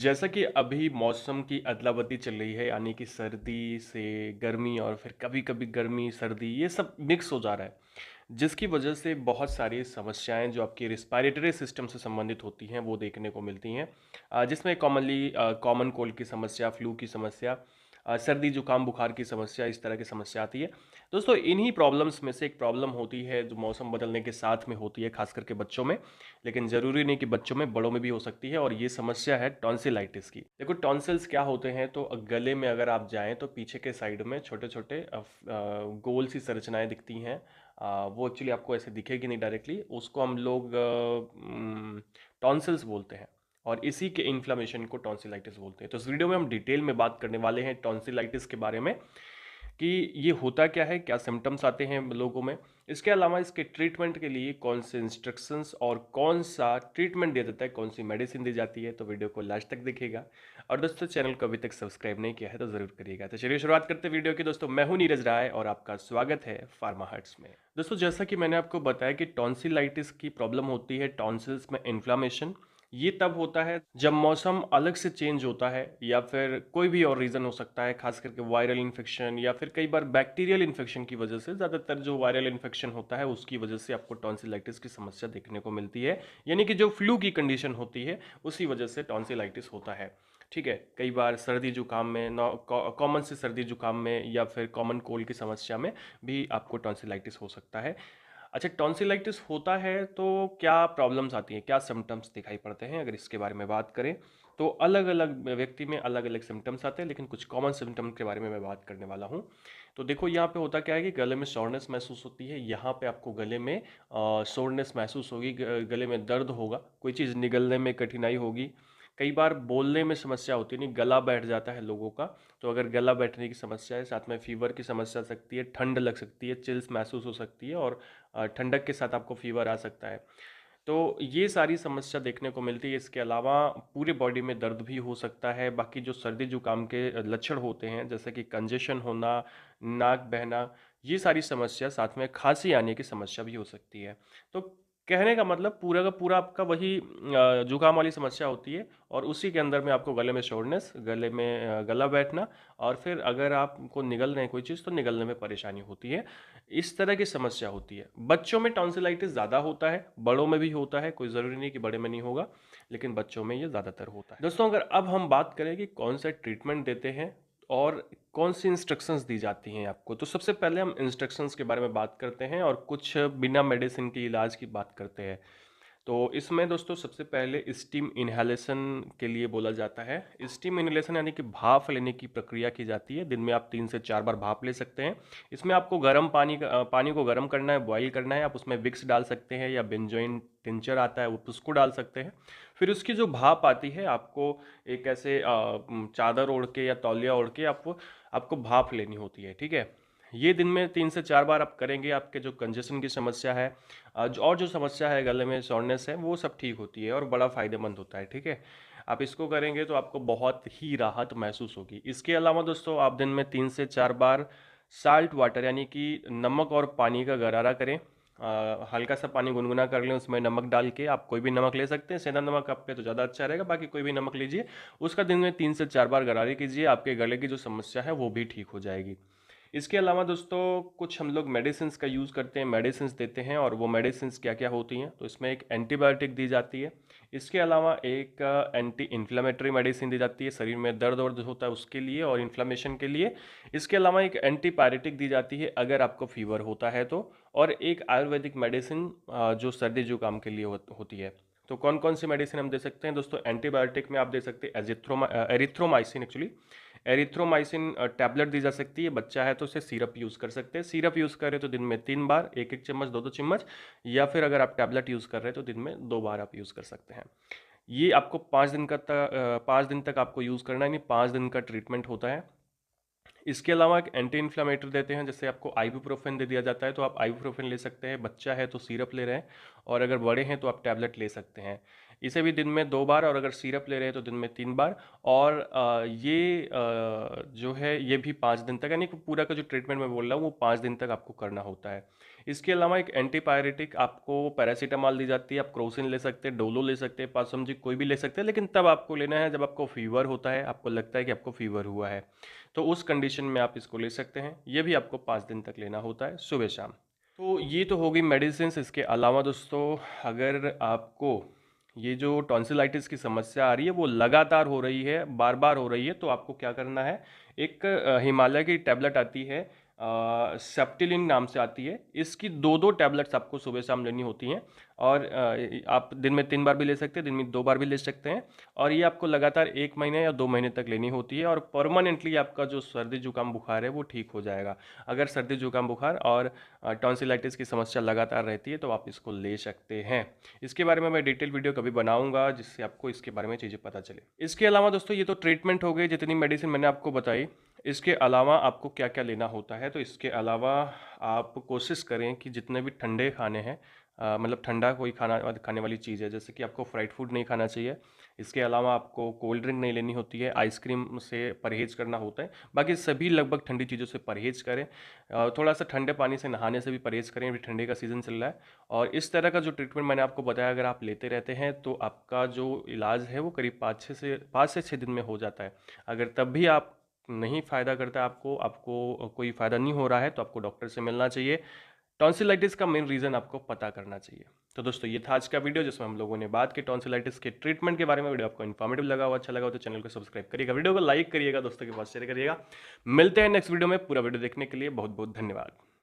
जैसा कि अभी मौसम की अदला-बदली चल रही है, यानी कि सर्दी से गर्मी और फिर कभी-कभी गर्मी, सर्दी ये सब मिक्स हो जा रहा है, जिसकी वजह से बहुत सारी समस्याएँ जो आपकी रिस्पायरेटरी सिस्टम से संबंधित होती हैं, वो देखने को मिलती हैं। जिसमें कॉमन कोल्ड की समस्या, फ्लू की समस्या, सर्दी, जुकाम, बुखार की समस्या, इस तरह की समस्या आती है। दोस्तों, इन्हीं प्रॉब्लम्स में से एक प्रॉब्लम होती है जो मौसम बदलने के साथ में होती है, खास करके बच्चों में। लेकिन ज़रूरी नहीं कि बच्चों में, बड़ों में भी हो सकती है, और ये समस्या है टॉन्सिलाइटिस की। देखो, टॉन्सिल्स क्या होते हैं, तो गले में अगर आप जाएँ तो पीछे के साइड में छोटे-छोटे गोल सी संरचनाएँ दिखती हैं। वो एक्चुअली आपको ऐसे दिखेगी नहीं डायरेक्टली, उसको हम लोग टॉन्सिल्स बोलते हैं, और इसी के इन्फ्लेमेशन को टॉन्सिलाइटिस बोलते हैं। तो इस वीडियो में हम डिटेल में बात करने वाले हैं टॉन्सिलाइटिस के बारे में, कि ये होता क्या है, क्या सिम्टम्स आते हैं लोगों में। इसके अलावा इसके ट्रीटमेंट के लिए कौन से इंस्ट्रक्शंस और कौन सा ट्रीटमेंट दिया जाता है, कौन सी मेडिसिन दी जाती है, तो वीडियो को लास्ट तक देखिएगा। और दोस्तों, चैनल को अभी तक सब्सक्राइब नहीं किया है तो ज़रूर करिएगा। तो चलिए शुरुआत करते हैं वीडियो की। दोस्तों, मैं हूं नीरज राय और आपका स्वागत है फार्मा हर्ट्स में। दोस्तों, जैसा कि मैंने आपको बताया कि टॉन्सिलाइटिस की प्रॉब्लम होती है टॉन्सिल्स में इन्फ्लामेशन। ये तब होता है जब मौसम अलग से चेंज होता है, या फिर कोई भी और रीज़न हो सकता है, खास करके वायरल इन्फेक्शन या फिर कई बार बैक्टीरियल इन्फेक्शन की वजह से। ज़्यादातर जो वायरल इन्फेक्शन होता है उसकी वजह से आपको टॉन्सिलाइटिस की समस्या देखने को मिलती है, यानी कि जो फ्लू की कंडीशन होती है उसी वजह से टॉन्सिलाइटिस होता है। ठीक है, कई बार सर्दी जुकाम में, कॉमन से सर्दी जुकाम में या फिर कॉमन कोल्ड की समस्या में भी आपको टॉन्सिलाइटिस हो सकता है। अच्छा, टॉन्सिलाइटिस होता है तो क्या प्रॉब्लम्स आती हैं, क्या सिम्टम्स दिखाई पड़ते हैं, अगर इसके बारे में बात करें तो अलग अलग व्यक्ति में अलग अलग सिम्टम्स आते हैं, लेकिन कुछ कॉमन सिम्टम के बारे में मैं बात करने वाला हूँ। तो देखो, यहाँ पे होता क्या है कि गले में सोरनेस महसूस होती है। यहाँ पे आपको गले में सोरनेस महसूस होगी, गले में दर्द होगा, कोई चीज़ निगलने में कठिनाई होगी। कई बार बोलने में समस्या होती है, नहीं गला बैठ जाता है लोगों का। तो अगर गला बैठने की समस्या है, साथ में फीवर की समस्या आ सकती है, ठंड लग सकती है, चिल्स महसूस हो सकती है, और ठंडक के साथ आपको फीवर आ सकता है। तो ये सारी समस्या देखने को मिलती है। इसके अलावा पूरे बॉडी में दर्द भी हो सकता है। बाकी जो सर्दी जुकाम के लक्षण होते हैं, जैसे कि कंजेशन होना, नाक बहना, ये सारी समस्या, साथ में खांसी आने की समस्या भी हो सकती है। तो कहने का मतलब पूरा का पूरा आपका वही जुकाम वाली समस्या होती है, और उसी के अंदर में आपको गले में शोरनेस, गले में गला बैठना, और फिर अगर आपको निगल रहे हैं कोई चीज़ तो निगलने में परेशानी होती है। इस तरह की समस्या होती है। बच्चों में टॉन्सिलाइटिस ज़्यादा होता है, बड़ों में भी होता है, कोई ज़रूरी नहीं कि बड़े में नहीं होगा, लेकिन बच्चों में ये ज़्यादातर होता है। दोस्तों, अगर अब हम बात करें कि कौन सा ट्रीटमेंट देते हैं और कौन सी इंस्ट्रक्शंस दी जाती हैं आपको, तो सबसे पहले हम इंस्ट्रक्शंस के बारे में बात करते हैं और कुछ बिना मेडिसिन के इलाज की बात करते हैं। तो इसमें दोस्तों, सबसे पहले स्टीम इन्हेलेशन के लिए बोला जाता है। स्टीम इन्हेलेशन यानी कि भाप लेने की प्रक्रिया की जाती है। दिन में आप 3 से 4 बार भाप ले सकते हैं। इसमें आपको पानी को गर्म करना है, बॉईल करना है। आप उसमें विक्स डाल सकते हैं, या बेंजोइन टिंचर आता है वो, उसको डाल सकते हैं। फिर उसकी जो भाप आती है, आपको एक ऐसे चादर ओढ़ के या तौलिया ओढ़ के आपको आपको भाप लेनी होती है। ठीक है, ये दिन में 3 से 4 बार आप करेंगे, आपके जो कंजेशन की समस्या है, और जो समस्या है गले में सॉरनेस है, वो सब ठीक होती है और बड़ा फ़ायदेमंद होता है। ठीक है, आप इसको करेंगे तो आपको बहुत ही राहत महसूस होगी। इसके अलावा दोस्तों, आप दिन में 3 से 4 बार साल्ट वाटर यानी कि नमक और पानी का गरारा करें। हल्का सा पानी गुनगुना कर लें, उसमें नमक डाल के, आप कोई भी नमक ले सकते हैं, सेंधा नमक आप पे तो ज़्यादा अच्छा रहेगा, बाकी कोई भी नमक लीजिए। उसका दिन में 3 से 4 बार गरारे कीजिए, आपके गले की जो समस्या है वो भी ठीक हो जाएगी। इसके अलावा दोस्तों, कुछ हम लोग मेडिसिन्स का यूज़ करते हैं, मेडिसिन्स देते हैं, और वो मेडिसिन्स क्या क्या होती हैं, तो इसमें एक एंटीबायोटिक दी जाती है। इसके अलावा एक एंटी इन्फ्लेमेटरी मेडिसिन दी जाती है, शरीर में दर्द वर्द होता है उसके लिए और इन्फ्लेमेशन के लिए। इसके अलावा एक एंटीपायरेटिक दी जाती है अगर आपको फीवर होता है तो, और एक आयुर्वेदिक मेडिसिन जो सर्दी जुकाम के लिए होती है। तो कौन कौन सी मेडिसिन हम दे सकते हैं दोस्तों? एंटीबायोटिक में आप दे सकते हैं एरिथ्रोमाइसिन, एक्चुअली एरिथ्रोमाइसिन टैबलेट दी जा सकती है। बच्चा है तो उसे सिरप यूज़ कर सकते हैं। सिरप यूज़ करें तो दिन में 3 बार, 1-1 चम्मच, 2-2 चम्मच, या फिर अगर आप टैबलेट यूज़ कर रहे हैं तो दिन में 2 बार आप यूज़ कर सकते हैं। ये आपको 5 दिन तक आपको यूज़ करना है, यानी 5 दिन का ट्रीटमेंट होता है। इसके अलावा एक एंटी इन्फ्लेमेटरी देते हैं, जैसे आपको आइबुप्रोफेन दे दिया जाता है तो आप आइबुप्रोफेन ले सकते हैं। बच्चा है तो सिरप ले रहे हैं, और अगर बड़े हैं तो आप टैबलेट ले सकते हैं। इसे भी दिन में 2 बार, और अगर सिरप ले रहे हैं तो दिन में 3 बार। और जो है ये भी 5 दिन तक, यानी कि पूरा का जो ट्रीटमेंट मैं बोल रहा हूँ वो 5 दिन तक आपको करना होता है। इसके अलावा एक एंटीपायरेटिक आपको पैरासीटामॉल दी जाती है, आप क्रोसिन ले सकते हैं, डोलो ले सकते हैं, पासमजी कोई भी ले सकते हैं, लेकिन तब आपको लेना है जब आपको फीवर होता है, आपको लगता है कि आपको फीवर हुआ है, तो उस कंडीशन में आप इसको ले सकते हैं। ये भी आपको 5 दिन तक लेना होता है, सुबह शाम। तो ये तो हो गई मेडिसिन। इसके अलावा दोस्तों, अगर आपको ये जो टॉन्सिलाइटिस की समस्या आ रही है वो लगातार हो रही है, बार बार हो रही है, तो आपको क्या करना है, एक हिमालय की टैबलेट आती है, सेप्टिलिन नाम से आती है। इसकी 2-2 टैबलेट्स आपको सुबह शाम लेनी होती हैं, और आप दिन में 3 बार भी ले सकते हैं, दिन में 2 बार भी ले सकते हैं, और ये आपको लगातार 1 महीने या 2 महीने तक लेनी होती है, और परमानेंटली आपका जो सर्दी जुकाम बुखार है वो ठीक हो जाएगा। अगर सर्दी जुकाम बुखार और टॉन्सिलाइटिस की समस्या लगातार रहती है तो आप इसको ले सकते हैं। इसके बारे में मैं डिटेल वीडियो कभी बनाऊंगा जिससे आपको इसके बारे में चीज़ें पता चले। इसके अलावा दोस्तों, ये तो ट्रीटमेंट हो गई, जितनी मेडिसिन मैंने आपको बताई। इसके अलावा आपको क्या क्या लेना होता है, तो इसके अलावा आप कोशिश करें कि जितने भी ठंडे खाने हैं, मतलब ठंडा कोई खाने वाली चीज़ है, जैसे कि आपको फ्राइड फूड नहीं खाना चाहिए। इसके अलावा आपको कोल्ड ड्रिंक नहीं लेनी होती है, आइसक्रीम से परहेज़ करना होता है। बाकी सभी लगभग ठंडी चीज़ों से परहेज़ करें। थोड़ा सा ठंडे पानी से नहाने से भी परहेज़ करें, अभी ठंडे का सीज़न चल रहा है। और इस तरह का जो ट्रीटमेंट मैंने आपको बताया, अगर आप लेते रहते हैं तो आपका जो इलाज है वो करीब 5 से 6 दिन में हो जाता है। अगर तब भी आप नहीं फ़ायदा करता, आपको कोई फ़ायदा नहीं हो रहा है, तो आपको डॉक्टर से मिलना चाहिए। टॉन्सिलाइटिस का मेन रीज़न आपको पता करना चाहिए। तो दोस्तों, ये था आज का वीडियो जिसमें हम लोगों ने बात की टॉन्सिलाइटिस के ट्रीटमेंट के बारे में। वीडियो आपको इन्फॉर्मेटिव लगा हो, अच्छा लगा हो तो चैनल को सब्सक्राइब करिएगा, वीडियो को लाइक करिएगा, दोस्तों के पास शेयर करिएगा। मिलते हैं नेक्स्ट वीडियो में। पूरा वीडियो देखने के लिए बहुत बहुत धन्यवाद।